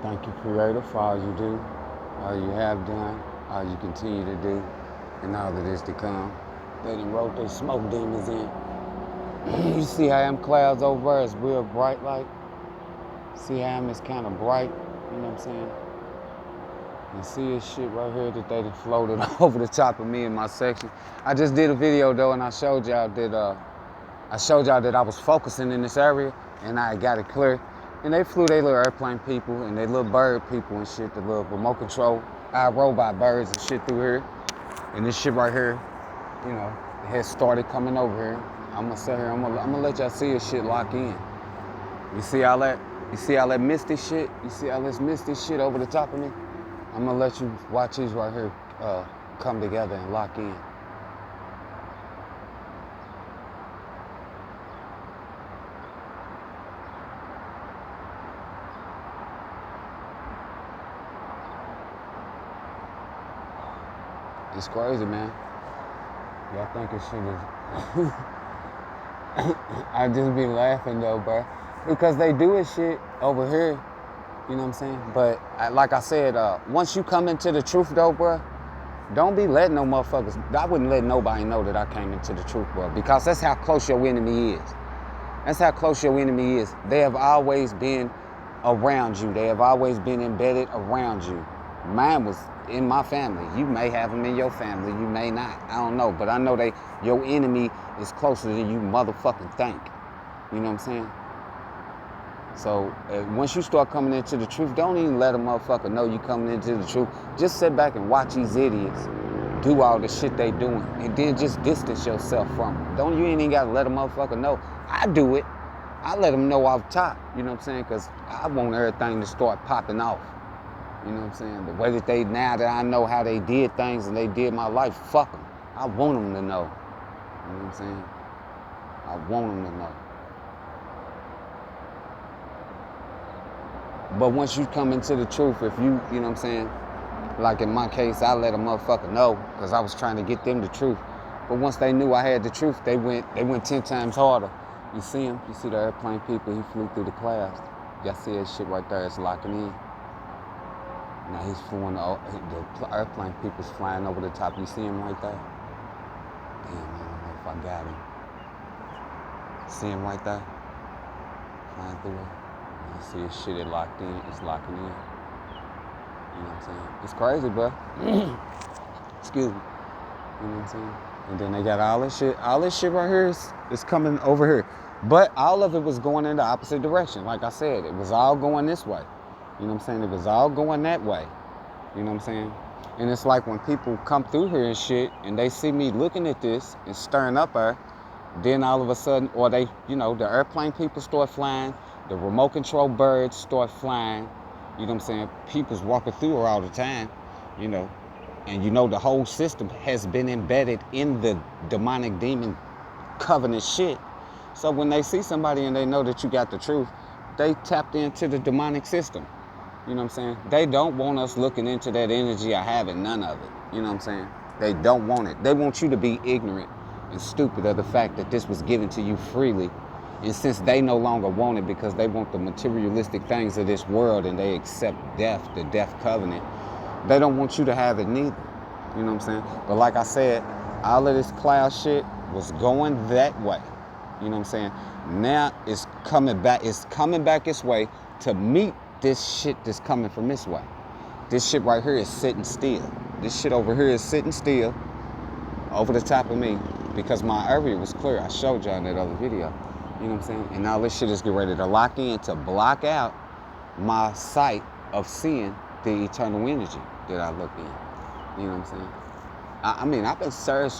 Thank you, Creator, for all you do, all you have done, all you continue to do, and all that is to come. They done wrote their smoke demons in. You see how them clouds over there is real bright like? See how them is kind of bright? You know what I'm saying? And see this shit right here that they done floated over the top of me in my section. I just did a video though, and I showed y'all that I was focusing in this area, and I got it clear. And they flew their little airplane people and their little bird people and shit, the little remote control robot birds and shit through here. And this shit right here, you know, it has started coming over here. I'm gonna sit here, I'm gonna let y'all see this shit lock in. You see all that? You see all that misty shit? You see all this misty shit over the top of me? I'm gonna let you watch these right here come together and lock in. It's crazy, man. Y'all think this shit is... I just be laughing though, bro. Because they do this shit over here, you know what I'm saying? But like I said, once you come into the truth though, bro, don't be letting no motherfuckers... I wouldn't let nobody know that I came into the truth, bro. Because that's how close your enemy is. That's how close your enemy is. They have always been around you. They have always been embedded around you. Mine was in my family. You may have them in your family. You may not. I don't know. But I know your enemy is closer than you motherfucking think. You know what I'm saying? So once you start coming into the truth, don't even let a motherfucker know you coming into the truth. Just sit back and watch these idiots do all the shit they doing, and then just distance yourself from them. You ain't even gotta let a motherfucker know. I do it. I let them know off top. You know what I'm saying? Because I want everything to start popping off. You know what I'm saying? The way that now that I know how they did things and they did my life, fuck them. I want them to know. You know what I'm saying? I want them to know. But once you come into the truth, if you know what I'm saying? Like in my case, I let a motherfucker know because I was trying to get them the truth. But once they knew I had the truth, they went 10 times harder. You see him? You see the airplane people? He flew through the clouds. Y'all see that shit right there? It's locking in. Now he's flying, the airplane people's flying over the top. You see him right there? Damn, I don't know if I got him. See him right there? Flying through it. You see his shit, it locked in. It's locking in. You know what I'm saying? It's crazy, bro. Excuse me. You know what I'm saying? And then they got all this shit right here is coming over here. But all of it was going in the opposite direction. Like I said, it was all going this way. You know what I'm saying? It was all going that way. You know what I'm saying? And it's like when people come through here and shit, and they see me looking at this and stirring up her, then all of a sudden, or they, you know, the airplane people start flying, the remote control birds start flying. You know what I'm saying? People's walking through her all the time, you know. And you know the whole system has been embedded in the demonic demon covenant shit. So when they see somebody and they know that you got the truth, they tapped into the demonic system. You know what I'm saying? They don't want us looking into that energy or having none of it. You know what I'm saying? They don't want it. They want you to be ignorant and stupid of the fact that this was given to you freely. And since they no longer want it because they want the materialistic things of this world and they accept death, the death covenant, they don't want you to have it neither. You know what I'm saying? But like I said, all of this cloud shit was going that way. You know what I'm saying? Now it's coming back its way to meet this shit that's coming from this way. This shit right here is sitting still. This shit over here is sitting still over the top of me because my area was clear. I showed y'all in that other video. You know what I'm saying? And now this shit is getting ready to lock in to block out my sight of seeing the eternal energy that I look in. You know what I'm saying? I mean, I've been stirring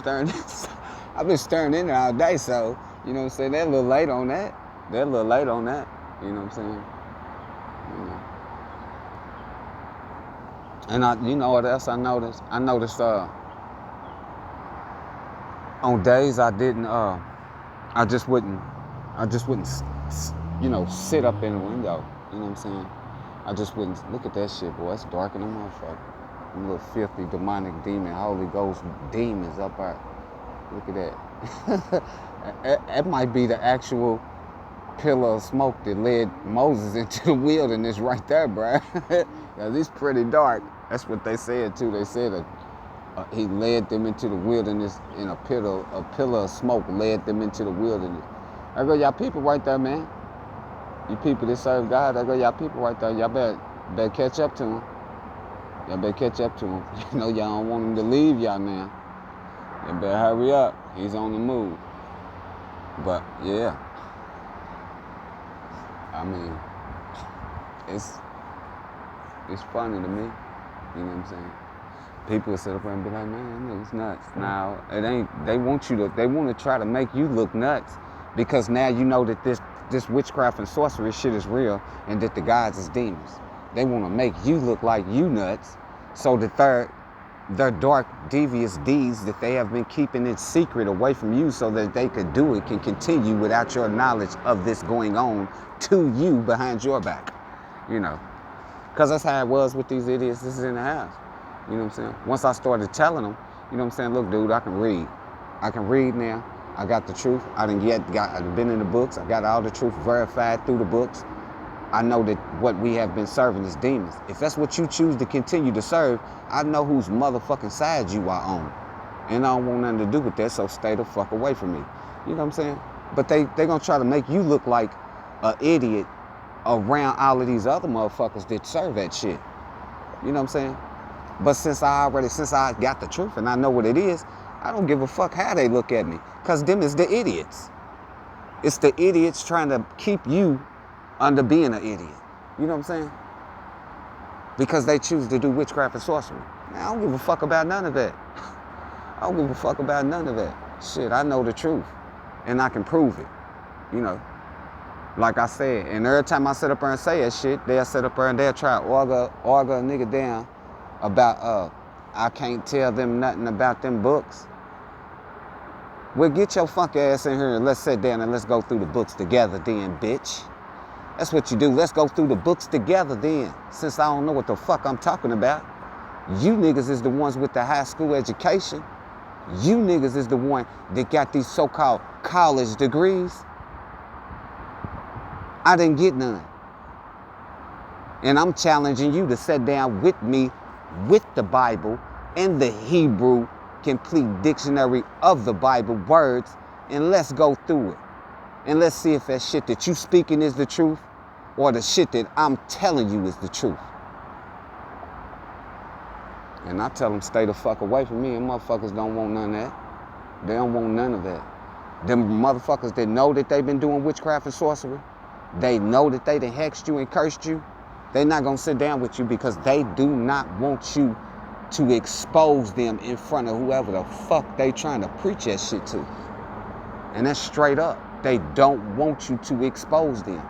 I've been stirring in there all day, so, you know what I'm saying? They're a little late on that. You know what I'm saying? You know. And you know what else I noticed? I noticed on days I didn't, I just wouldn't, you know, sit up in the window. You know what I'm saying? I just wouldn't. Look at that shit, boy. It's dark in the motherfucker. Them little filthy, demonic demon, Holy Ghost demons up there. Look at that. That might be the actual pillar of smoke that led Moses into the wilderness right there, bruh. Cause it's pretty dark. That's what they said too. They said he led them into the wilderness in a pillar of smoke led them into the wilderness. There go y'all people right there, man. You people that serve God, there go y'all people right there. Y'all better catch up to him. Y'all better catch up to him. You know y'all don't want him to leave y'all now. Y'all better hurry up. He's on the move. But yeah, I mean, it's funny to me. You know what I'm saying? People sit up there and be like, man, it's nuts. Now, it ain't, they want to try to make you look nuts because now you know that this witchcraft and sorcery shit is real and that the gods is demons. They want to make you look like you nuts so that their dark, devious deeds that they have been keeping in secret away from you so that they could do it can continue without your knowledge of this going on to you behind your back, you know. Because that's how it was with these idiots. This is in the house. You know what I'm saying? Once I started telling them, you know what I'm saying? Look, dude, I can read. I can read now. I got the truth. I've been in the books. I got all the truth verified through the books. I know that what we have been serving is demons. If that's what you choose to continue to serve, I know whose motherfucking side you are on. And I don't want nothing to do with that, so stay the fuck away from me. You know what I'm saying? But they gonna try to make you look like an idiot around all of these other motherfuckers that serve that shit. You know what I'm saying? But since I got the truth and I know what it is, I don't give a fuck how they look at me. Cause them is the idiots. It's the idiots trying to keep you under being an idiot. You know what I'm saying? Because they choose to do witchcraft and sorcery. Man, I don't give a fuck about none of that. I don't give a fuck about none of that. Shit, I know the truth. And I can prove it. You know? Like I said, and every time I sit up there and say that shit, they'll sit up there and they'll try to argue a nigga down about, I can't tell them nothing about them books. Well, get your funky ass in here and let's sit down and let's go through the books together then, bitch. That's what you do. Let's go through the books together then, since I don't know what the fuck I'm talking about. You niggas is the ones with the high school education. You niggas is the one that got these so-called college degrees. I didn't get none. And I'm challenging you to sit down with me with the Bible and the Hebrew complete dictionary of the Bible words, and let's go through it. And let's see if that shit that you speaking is the truth or the shit that I'm telling you is the truth. And I tell them stay the fuck away from me, and motherfuckers don't want none of that. They don't want none of that. Them motherfuckers that know that they've been doing witchcraft and sorcery, they know that they done hexed you and cursed you, they not gonna sit down with you because they do not want you to expose them in front of whoever the fuck they trying to preach that shit to. And that's straight up. They don't want you to expose them.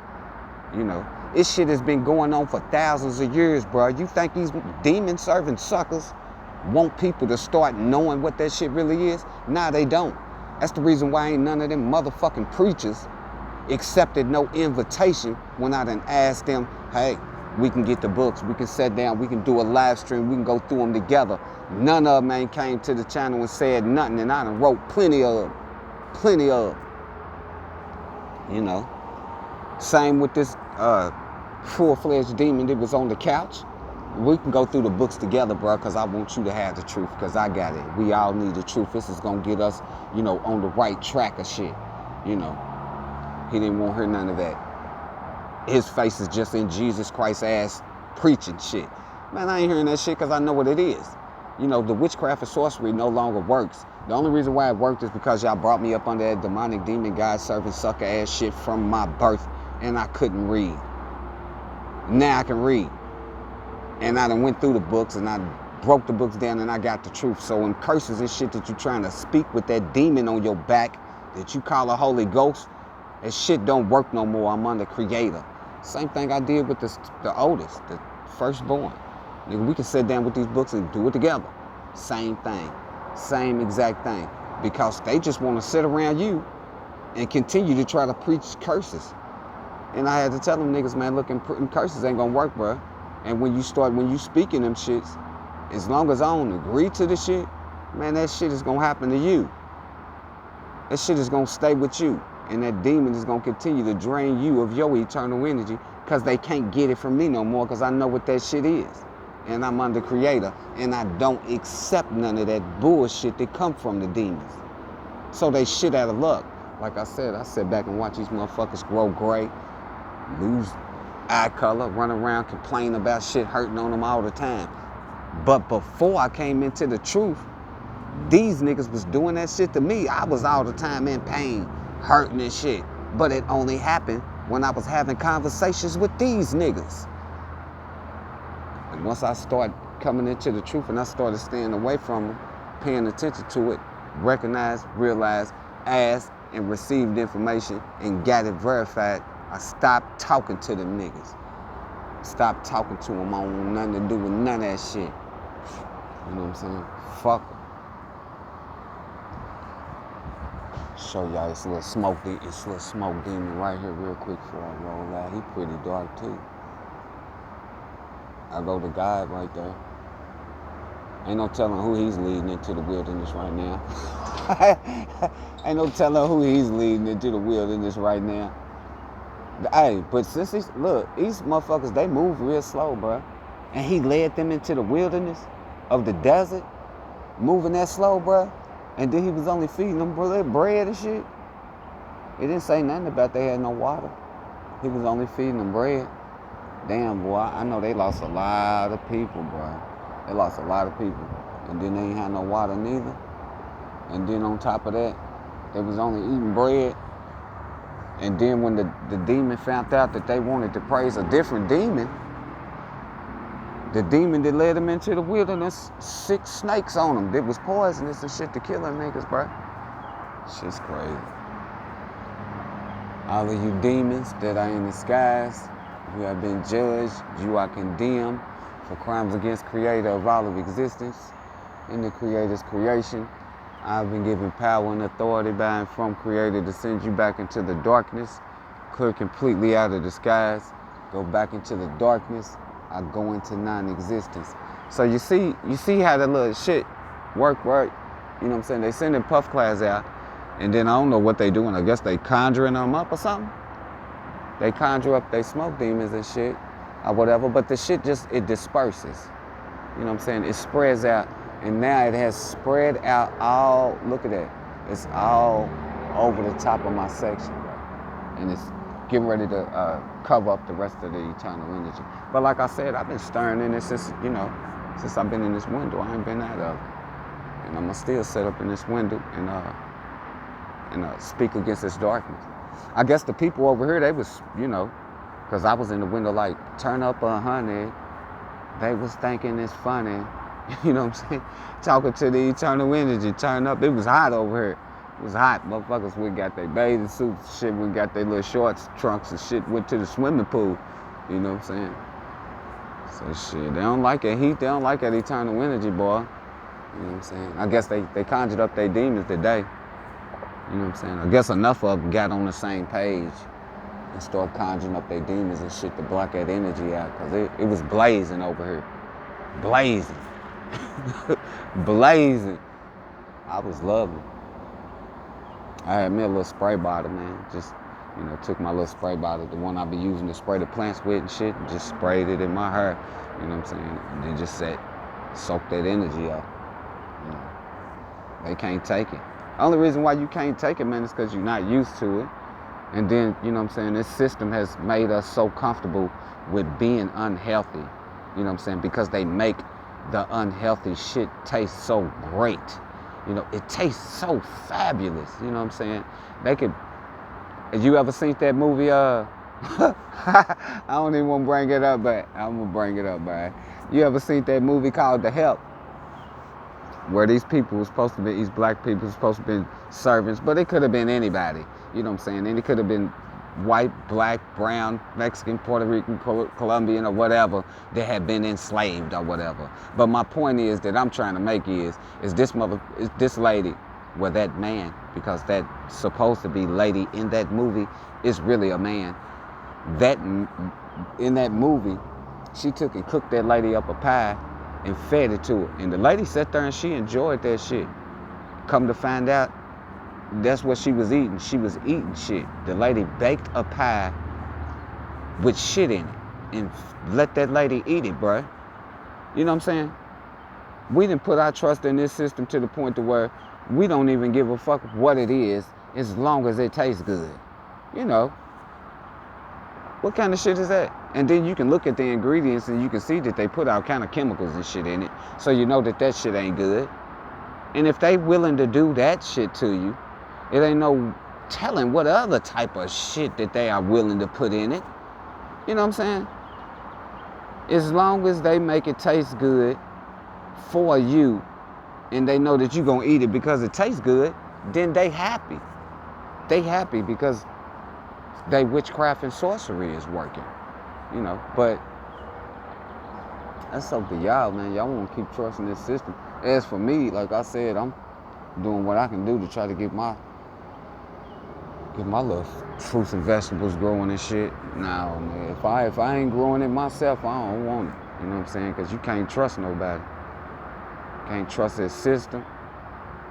You know, this shit has been going on for thousands of years, bro. You think these demon-serving suckers want people to start knowing what that shit really is? Nah, they don't. That's the reason why ain't none of them motherfucking preachers accepted no invitation when I done asked them, hey, we can get the books, we can sit down, we can do a live stream, we can go through them together. None of them ain't came to the channel and said nothing, and I done wrote plenty of them. You know, same with this full-fledged demon that was on the couch. We can go through the books together, bro, because I want you to have the truth, because I got it. We all need the truth. This is going to get us, you know, on the right track of shit, you know. He didn't want to hear none of that. His face is just in Jesus Christ's ass preaching shit. Man, I ain't hearing that shit because I know what it is. You know, the witchcraft and sorcery no longer works. The only reason why it worked is because y'all brought me up under that demonic demon God serving sucker ass shit from my birth, and I couldn't read. Now I can read. And I done went through the books and I broke the books down and I got the truth. So when curses and shit that you trying to speak with that demon on your back that you call a Holy Ghost, that shit don't work no more. I'm under Creator. Same thing I did with the oldest, the firstborn. Nigga, we can sit down with these books and do it together. Same thing. Same exact thing. Because they just want to sit around you and continue to try to preach curses. And I had to tell them niggas, man, look, curses ain't gonna work, bro. And when you speaking them shits, as long as I don't agree to the shit, man, that shit is gonna happen to you. That shit is gonna stay with you. And that demon is going to continue to drain you of your eternal energy because they can't get it from me no more because I know what that shit is. And I'm under Creator. And I don't accept none of that bullshit that come from the demons. So they shit out of luck. Like I sit back and watch these motherfuckers grow gray, lose eye color, run around, complain about shit hurting on them all the time. But before I came into the truth, these niggas was doing that shit to me. I was all the time in pain, hurting and shit. But it only happened when I was having conversations with these niggas. And once I started coming into the truth and I started staying away from them, paying attention to it, recognized, realized, asked, and received information and got it verified, I stopped talking to them niggas. Stopped talking to them. I don't want nothing to do with none of that shit. You know what I'm saying? Fuck them. Show y'all this little smoke demon right here real quick before I roll out. He pretty dark too. I go to God right there. Ain't no telling who he's leading into the wilderness right now. Ain't no telling who he's leading into the wilderness right now. Hey, but since these motherfuckers, they move real slow, bro. And he led them into the wilderness of the desert, moving that slow, bro. And then he was only feeding them bread and shit. It didn't say nothing about they had no water. He was only feeding them bread. Damn, boy, I know they lost a lot of people, bro. They lost a lot of people. And then they ain't had no water neither. And then on top of that, they was only eating bread. And then when the demon found out that they wanted to praise a different demon, the demon that led them into the wilderness, 6 snakes on them. That was poisonous and shit to kill them niggas, bro. Shit's crazy. All of you demons that are in the skies, you have been judged, you are condemned for crimes against Creator of all of existence. In the Creator's creation, I've been given power and authority by and from Creator to send you back into the darkness, clear completely out of the skies, go back into the darkness, I go into non-existence. So you see how that little shit work, right? You know what I'm saying? They sending puff clouds out, and then I don't know what they doing. I guess they conjuring them up or something. They conjure up they smoke demons and shit, or whatever, but the shit it disperses. You know what I'm saying? It spreads out, and now it has spread out all, look at that. It's all over the top of my section, right? And it's getting ready to cover up the rest of the eternal energy. But like I said, I've been stirring in it since I've been in this window. I ain't been out of it. And I'm gonna still sit up in this window and speak against this darkness. I guess the people over here, they was, because I was in the window like, turn up 100. They was thinking it's funny. You know what I'm saying? Talking to the eternal energy, turn up. It was hot over here. It was hot. Motherfuckers, we got their bathing suits, shit. We got their little shorts, trunks and shit. Went to the swimming pool. You know what I'm saying? So shit, they don't like that heat. They don't like that eternal energy, boy. You know what I'm saying? I guess they conjured up their demons today. You know what I'm saying? I guess enough of them got on the same page and started conjuring up their demons and shit to block that energy out. Because it was blazing over here. Blazing. Blazing. I was loving it. I had me a little spray bottle, man. Just, took my little spray bottle, the one I be using to spray the plants with and shit, and just sprayed it in my hair. You know what I'm saying? And then just soak that energy up. They can't take it. The only reason why you can't take it, man, is because you're not used to it. And then, you know what I'm saying, this system has made us so comfortable with being unhealthy. You know what I'm saying? Because they make the unhealthy shit taste so great. It tastes so fabulous. You know what I'm saying? Have you ever seen that movie, I don't even want to bring it up, but I'm going to bring it up, man. You ever seen that movie called The Help? Where these people were supposed to be, these black people were supposed to be servants, but it could have been anybody. You know what I'm saying? And it could have been white, black, brown, Mexican, Puerto Rican, Colombian, or whatever that had been enslaved or whatever. But my point is that I'm trying to make is this lady, well, that man, because that supposed to be lady in that movie is really a man. That in that movie, she took and cooked that lady up a pie and fed it to her. And the lady sat there and she enjoyed that shit. Come to find out, That's what she was eating. She was eating shit. The lady baked a pie with shit in it and let that lady eat it, bruh. You know what I'm saying? We didn't put our trust in this system to the point to where we don't even give a fuck what it is as long as it tastes good. You know, what kind of shit is that? And then you can look at the ingredients and you can see that they put all kind of chemicals and shit in it. So you know that that shit ain't good. And if they willing to do that shit to you, it ain't no telling what other type of shit that they are willing to put in it. You know what I'm saying? As long as they make it taste good for you and they know that you're going to eat it because it tastes good, then they happy. They happy because they witchcraft and sorcery is working. You know, but that's up to y'all, man. Y'all want to keep trusting this system. As for me, like I said, I'm doing what I can do to try to get my little fruits and vegetables growing and shit. Now, man, if I ain't growing it myself, I don't want it. You know what I'm saying? Because you can't trust nobody. Can't trust this system.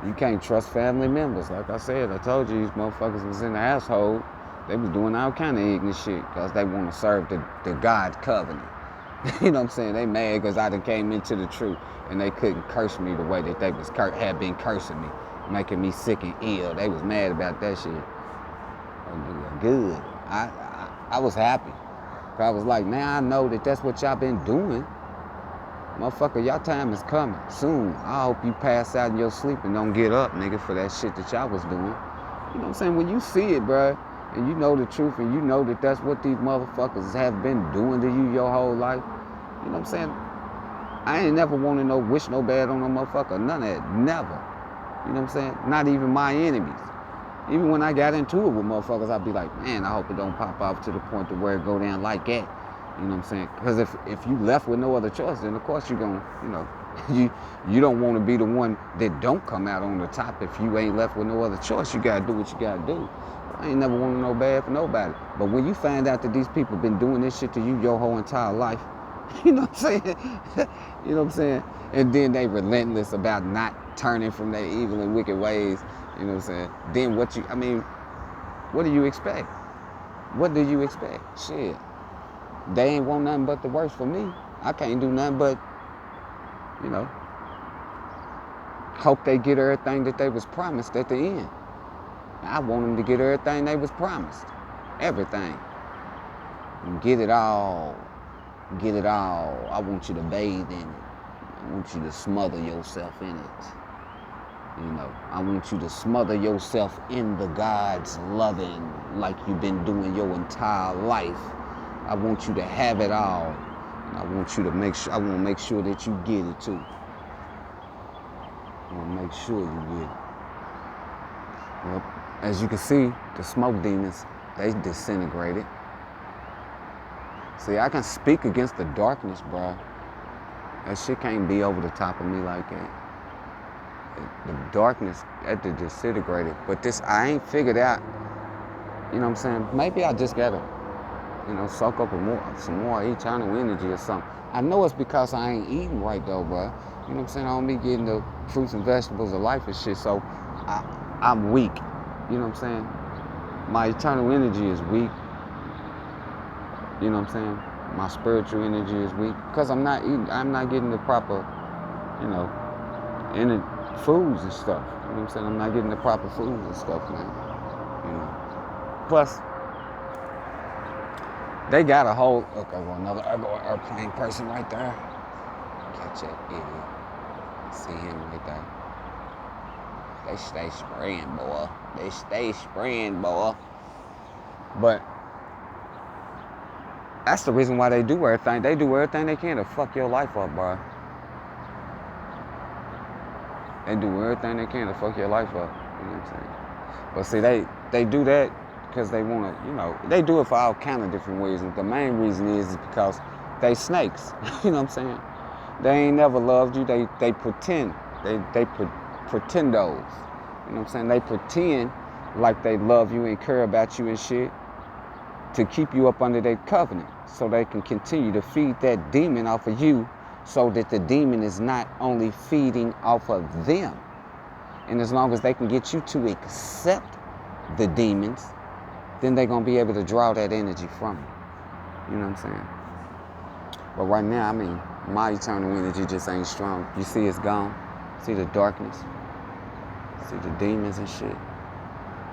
You can't trust family members. Like I said, I told you these motherfuckers was in the household. They was doing all kind of ignorant shit because they want to serve the God covenant. You know what I'm saying? They mad because I done came into the truth and they couldn't curse me the way that they was had been cursing me, making me sick and ill. They was mad about that shit. Good. I was happy. I was like, now I know that that's what y'all been doing. Motherfucker, y'all time is coming soon. I hope you pass out in your sleep and don't get up, nigga, for that shit that y'all was doing. You know what I'm saying? When you see it, bruh, and you know the truth and you know that that's what these motherfuckers have been doing to you your whole life, you know what I'm saying? I ain't never wanted no wish no bad on no motherfucker. None of that. Never. You know what I'm saying? Not even my enemies. Even when I got into it with motherfuckers, I'd be like, man, I hope it don't pop off to the point to where it go down like that. You know what I'm saying? Because if you left with no other choice, then of course you're going to, you know, you don't want to be the one that don't come out on the top if you ain't left with no other choice. You got to do what you got to do. I ain't never wanted no bad for nobody. But when you find out that these people been doing this shit to you your whole entire life, you know what I'm saying? You know what I'm saying? And then they relentless about not turning from their evil and wicked ways. You know what I'm saying? Then what do you expect? What do you expect? Shit. They ain't want nothing but the worst for me. I can't do nothing but, you know, hope they get everything that they was promised at the end. I want them to get everything they was promised. Everything. And get it all. Get it all. I want you to bathe in it. I want you to smother yourself in it. You know, I want you to smother yourself in the God's loving like you've been doing your entire life. I want you to have it all. And I want you to make sure, I want to make sure that you get it too. I want to make sure you get it. Well, as you can see, the smoke demons, they disintegrated. See, I can speak against the darkness, bro. That shit can't be over the top of me like that. The darkness, that disintegrated. But this, I ain't figured out, you know what I'm saying? Maybe I just gotta, you know, soak up some more eternal energy or something. I know it's because I ain't eating right though, bro. You know what I'm saying? I don't be getting the fruits and vegetables of life and shit, so I'm weak. You know what I'm saying? My eternal energy is weak. You know what I'm saying? My spiritual energy is weak because I'm not eating. I'm not getting the proper, you know, foods and stuff. You know what I'm saying? I'm not getting the proper foods and stuff, man. You know. Plus, they got a whole. Okay, well, another airplane person right there. Catch that idiot. See him right there. They stay spraying, boy. They stay spraying, boy. But that's the reason why they do everything. They do everything they can to fuck your life up, bro. They do everything they can to fuck your life up. You know what I'm saying? But see, they do that because they want to, you know, they do it for all kind of different reasons. The main reason is because they snakes. You know what I'm saying? They ain't never loved you. They pretend. They pretendos. You know what I'm saying? They pretend like they love you and care about you and shit to keep you up under their covenant so they can continue to feed that demon off of you so that the demon is not only feeding off of them. And as long as they can get you to accept the demons, then they're going to be able to draw that energy from you. You know what I'm saying? But right now, I mean, my eternal energy just ain't strong. You see it's gone. See the darkness. See the demons and shit.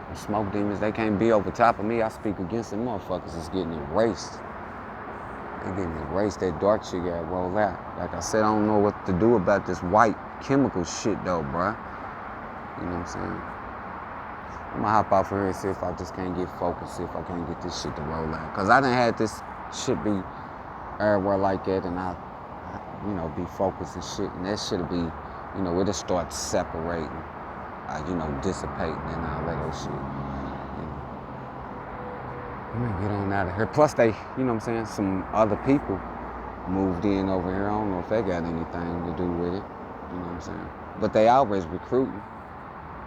The smoke demons, they can't be over top of me. I speak against them motherfuckers. It's getting erased. They're getting erased. That dark shit got rolled out. Like I said, I don't know what to do about this white chemical shit though, bruh. You know what I'm saying? I'm gonna hop off of here and see if I just can't get focused, see if I can't get this shit to roll out. Cause I done had this shit be everywhere like that, and I you know, be focused and shit, and that shit'll be, you know, it'll start separating, you know, dissipating and all that old shit. You know. I'm gonna get on out of here. Plus they, you know what I'm saying, some other people moved in over here. I don't know if they got anything to do with it. You know what I'm saying? But they always recruiting.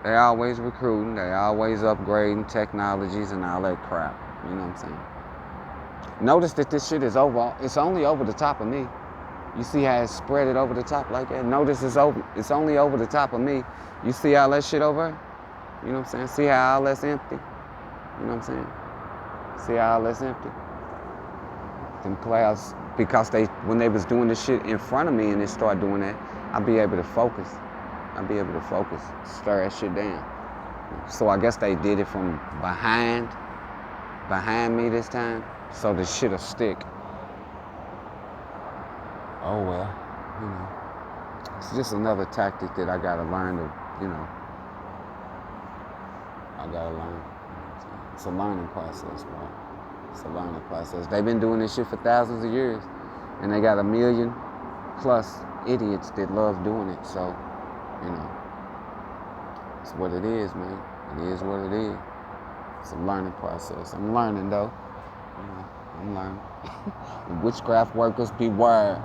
They always recruiting. They always upgrading technologies and all that crap. You know what I'm saying? Notice that this shit is over. It's only over the top of me. You see how it's spread it over the top like that? Notice it's over. It's only over the top of me. You see all that shit over? You know what I'm saying? See how all that's empty? You know what I'm saying? See how all that's empty? Them clouds, because when they was doing this shit in front of me and they started doing that, I'd be able to focus. I'd be able to focus, stir that shit down. So I guess they did it from behind me this time, so the shit'll stick. Oh well, you know. It's just another tactic that I gotta learn to, you know. I gotta learn. It's a learning process, bro. It's a learning process. They've been doing this shit for thousands of years, and they got 1 million plus idiots that love doing it. So, you know, it's what it is, man. It is what it is. It's a learning process. I'm learning though. You know, I'm learning. Witchcraft workers beware.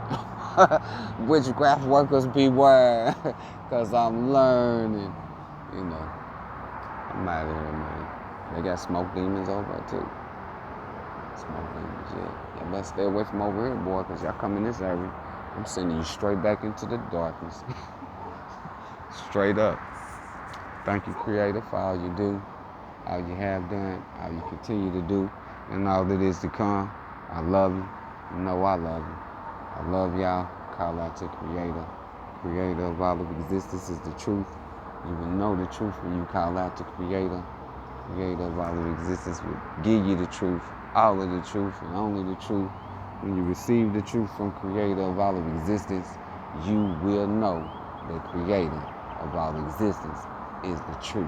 Witchcraft workers beware. Cause I'm learning. You know. I'm out of here, man. They got smoke demons over there too. Smoke demons, yeah. Y'all better stay away from over here, boy, cause y'all come in this area, I'm sending you straight back into the darkness. Straight up. Thank you, Creator, for all you do, all you have done, all you continue to do, and all that is to come. I love you. You know I love you. I love y'all. Call out to Creator. Creator of all of existence is the truth. You will know the truth when you call out to Creator. Creator of all of existence will give you the truth, all of the truth, and only the truth. When you receive the truth from Creator of all of existence, you will know the Creator of all existence is the truth.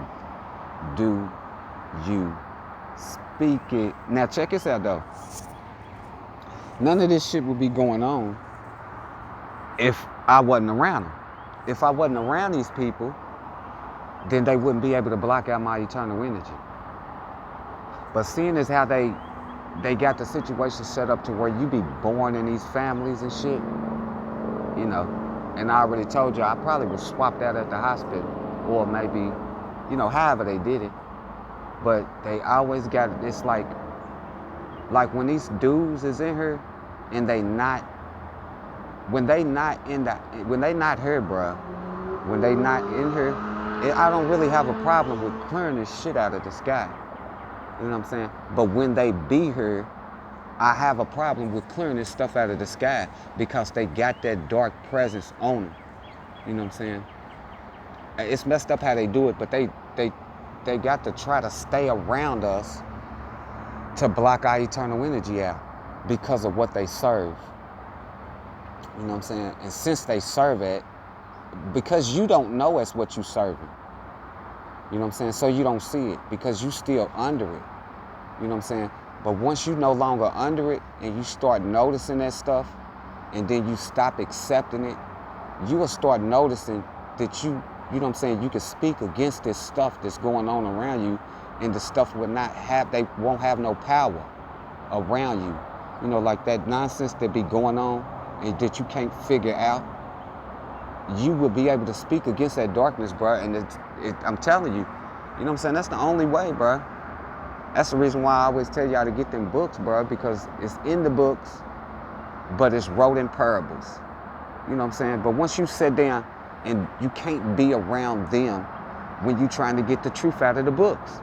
Do you speak it? Now check this out though. None of this shit would be going on if I wasn't around them. If I wasn't around these people, then they wouldn't be able to block out my eternal energy. But seeing as how they got the situation set up to where you be born in these families and shit, you know, and I already told you I probably was swapped out at the hospital, or maybe, you know, however they did it. But they always got it. It's like when these dudes is in here and when they not here, bruh, when they not in here, I don't really have a problem with clearing this shit out of the sky. You know what I'm saying? But when they be here, I have a problem with clearing this stuff out of the sky because they got that dark presence on them. You know what I'm saying? It's messed up how they do it, but they got to try to stay around us to block our eternal energy out because of what they serve. You know what I'm saying? And since they serve it, because you don't know it's what you serving. You know what I'm saying? So you don't see it because you still under it. You know what I'm saying? But once you no longer under it and you start noticing that stuff and then you stop accepting it, you will start noticing that you know what I'm saying, you can speak against this stuff that's going on around you, and the stuff will not have, they won't have no power around you. You know, like that nonsense that be going on and that you can't figure out. You will be able to speak against that darkness, bro. And I'm telling you, you know what I'm saying? That's the only way, bro. That's the reason why I always tell y'all to get them books, bro, because it's in the books, but it's wrote in parables. You know what I'm saying? But once you sit down and you can't be around them when you're trying to get the truth out of the books.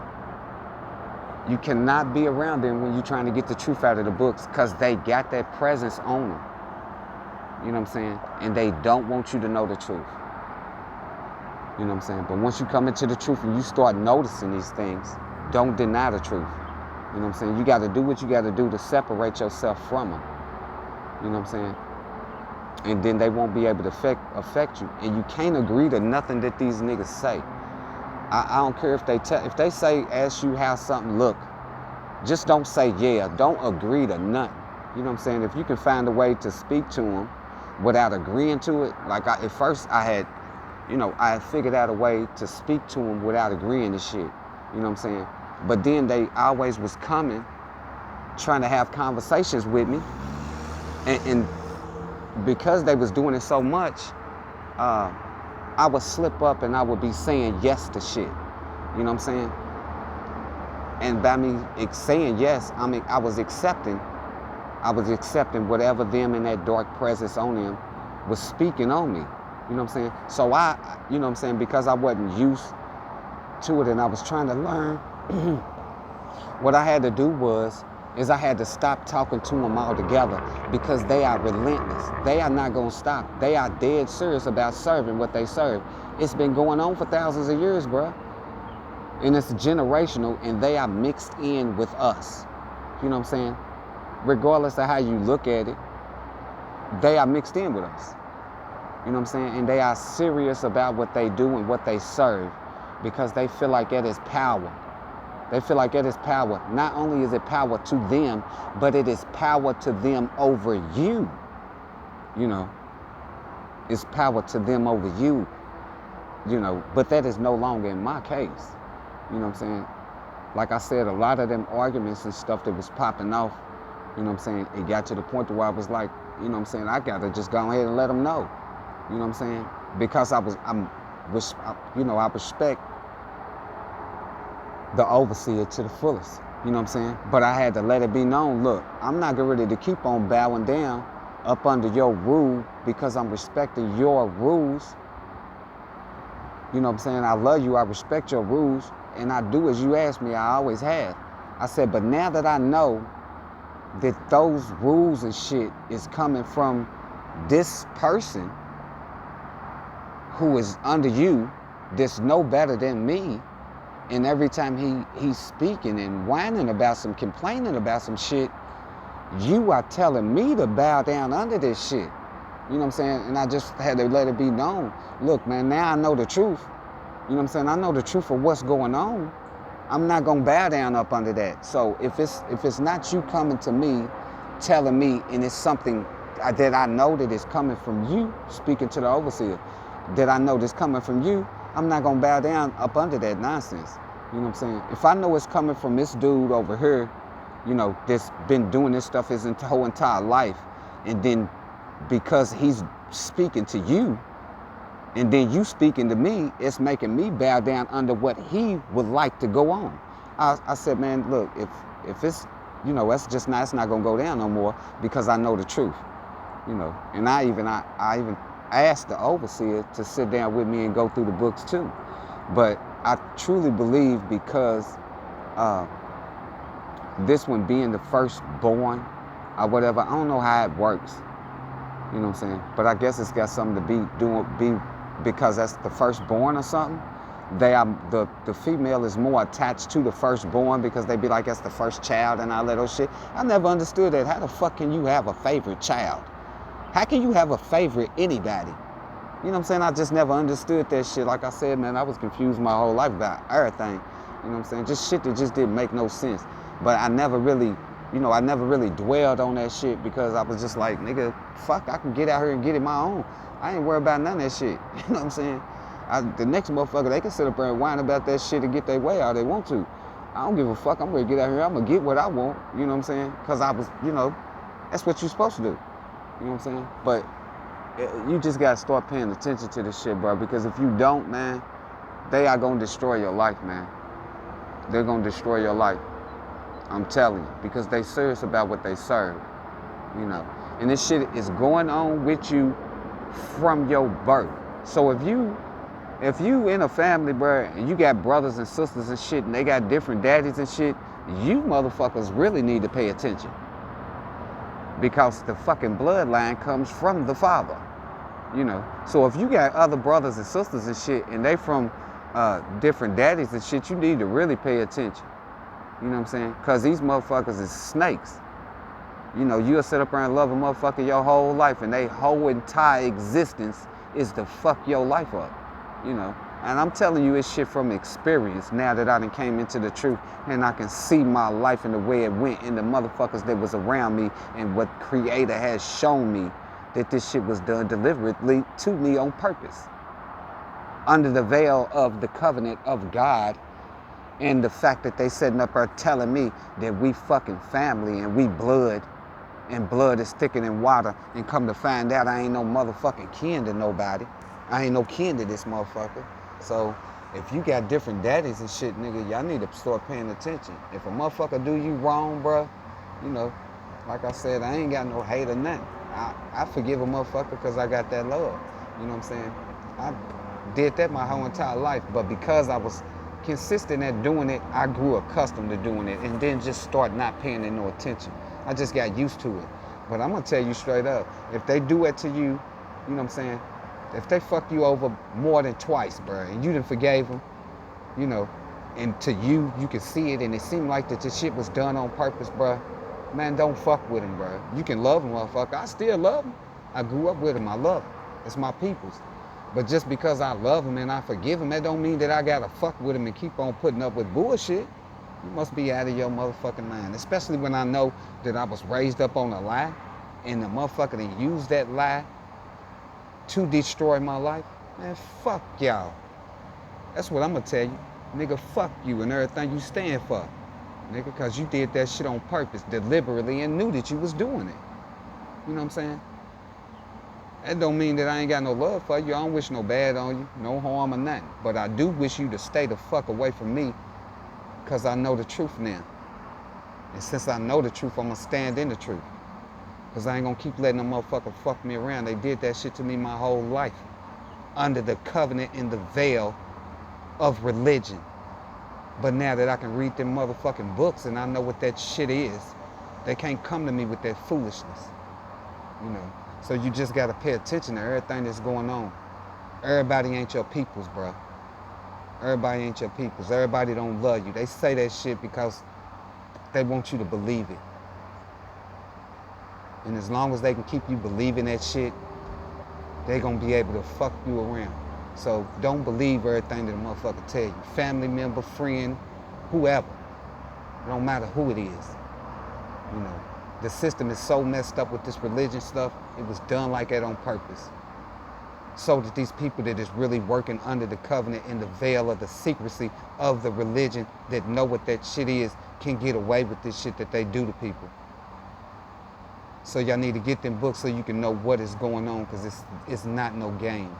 You cannot be around them when you're trying to get the truth out of the books because they got that presence on them. You know what I'm saying? And they don't want you to know the truth. You know what I'm saying? But once you come into the truth and you start noticing these things, don't deny the truth. You know what I'm saying? You got to do what you got to do to separate yourself from them. You know what I'm saying? And then they won't be able to affect you. And you can't agree to nothing that these niggas say. I don't care if they say, ask you how something look, just don't say yeah. Don't agree to nothing. You know what I'm saying? If you can find a way to speak to them without agreeing to it, like at first I had figured out a way to speak to them without agreeing to shit. You know what I'm saying? But then they always was coming, trying to have conversations with me, and because they was doing it so much, I would slip up and I would be saying yes to shit. You know what I'm saying? And by me saying yes, I mean I was accepting whatever them in that dark presence on them was speaking on me. You know what I'm saying? So you know what I'm saying, because I wasn't used to it and I was trying to learn, what I had to do is I had to stop talking to them altogether because they are relentless. They are not going to stop. They are dead serious about serving what they serve. It's been going on for thousands of years, bro. And it's generational, and they are mixed in with us. You know what I'm saying? Regardless of how you look at it, they are mixed in with us. You know what I'm saying? And they are serious about what they do and what they serve because they feel like that is power. They feel like it is power. Not only is it power to them, but it is power to them over you. You know, it's power to them over you. You know, but that is no longer in my case. You know what I'm saying? Like I said, a lot of them arguments and stuff that was popping off, you know what I'm saying, it got to the point where I was like, you know what I'm saying, I got to just go ahead and let them know. You know what I'm saying? Because I respect the overseer to the fullest. You know what I'm saying? But I had to let it be known, look, I'm not ready to keep on bowing down up under your rule because I'm respecting your rules. You know what I'm saying? I love you, I respect your rules, and I do as you ask me, I always have. I said, but now that I know that those rules and shit is coming from this person who is under you, that's no better than me, and every time he's speaking and whining about complaining about some shit, you are telling me to bow down under this shit. You know what I'm saying? And I just had to let it be known. Look, man, now I know the truth. You know what I'm saying? I know the truth of what's going on. I'm not gonna bow down up under that. So if it's not you coming to me, telling me, and it's something that I know that is coming from you, speaking to the overseer, that I know that's coming from you, I'm not gonna bow down up under that nonsense. You know what I'm saying? If I know it's coming from this dude over here, you know, that's been doing this stuff his whole entire life, and then because he's speaking to you, and then you speaking to me, it's making me bow down under what he would like to go on. I said, man, look, if it's, you know, it's not gonna go down no more because I know the truth, you know. And I even asked the overseer to sit down with me and go through the books too. But I truly believe because this one being the firstborn or whatever, I don't know how it works. You know what I'm saying? But I guess it's got something to be because that's the firstborn or something. The female is more attached to the firstborn because they be like, that's the first child and all that old shit. I never understood that. How the fuck can you have a favorite child? How can you have a favorite anybody? You know what I'm saying? I just never understood that shit. Like I said, man, I was confused my whole life about everything. You know what I'm saying? Just shit that just didn't make no sense. But I never really dwelled on that shit because I was just like, nigga, fuck, I can get out here and get it my own. I ain't worried about none of that shit. You know what I'm saying? The next motherfucker, they can sit up there and whine about that shit and get their way all they want to. I don't give a fuck. I'm ready to get out here. I'm going to get what I want. You know what I'm saying? Because I was, you know, that's what you're supposed to do. You know what I'm saying? But you just got to start paying attention to this shit, bro. Because if you don't, man, they are going to destroy your life, man. They're going to destroy your life. I'm telling you. Because they serious about what they serve. You know. And this shit is going on with you from your birth. So if you If you in a family, bro, and you got brothers and sisters and shit, and they got different daddies and shit, you motherfuckers really need to pay attention. Because the fucking bloodline comes from the father, you know. So if you got other brothers and sisters and shit, and they from different daddies and shit, you need to really pay attention. You know what I'm saying? Because these motherfuckers is snakes. You know, you'll sit up there and love a motherfucker your whole life, and they whole entire existence is to fuck your life up, you know. And I'm telling you this shit from experience now that I done came into the truth, and I can see my life and the way it went, and the motherfuckers that was around me, and what Creator has shown me that this shit was done deliberately to me on purpose. Under the veil of the covenant of God, and the fact that they sitting up there telling me that we fucking family and we blood, and blood is thicker than water, and come to find out I ain't no motherfucking kin to nobody. I ain't no kin to this motherfucker. So if you got different daddies and shit, nigga, y'all need to start paying attention. If a motherfucker do you wrong, bruh, you know, like I said, I ain't got no hate or nothing. I forgive a motherfucker because I got that love. You know what I'm saying? I did that my whole entire life, but because I was consistent at doing it, I grew accustomed to doing it, and then just start not paying it no attention. I just got used to it. But I'm gonna tell you straight up, if they do it to you, you know what I'm saying? If they fuck you over more than twice, bro, and you done forgave them, you know, and to you, you can see it, and it seemed like that this shit was done on purpose, bro, man, don't fuck with them, bro. You can love them, motherfucker. I still love them. I grew up with them. I love them. It's my peoples. But just because I love them and I forgive them, that don't mean that I gotta fuck with them and keep on putting up with bullshit. You must be out of your motherfucking mind. Especially when I know that I was raised up on a lie, and the motherfucker that used that lie to destroy my life. Man, fuck y'all. That's what I'm gonna tell you. Nigga, fuck you and everything you stand for. Nigga, cause you did that shit on purpose, deliberately, and knew that you was doing it. You know what I'm saying? That don't mean that I ain't got no love for you. I don't wish no bad on you, no harm or nothing. But I do wish you to stay the fuck away from me, because I know the truth now. And since I know the truth, I'm going to stand in the truth. Because I ain't going to keep letting them motherfuckers fuck me around. They did that shit to me my whole life. Under the covenant and the veil of religion. But now that I can read them motherfucking books and I know what that shit is, they can't come to me with that foolishness. You know? So you just got to pay attention to everything that's going on. Everybody ain't your peoples, bro. Everybody ain't your peoples. Everybody don't love you. They say that shit because they want you to believe it. And as long as they can keep you believing that shit, they gonna be able to fuck you around. So don't believe everything that a motherfucker tell you. Family member, friend, whoever. It don't matter who it is. You know, the system is so messed up with this religion stuff, it was done like that on purpose. So that these people that is really working under the covenant in the veil of the secrecy of the religion that know what that shit is can get away with this shit that they do to people. So y'all need to get them books so you can know what is going on, because it's not no game.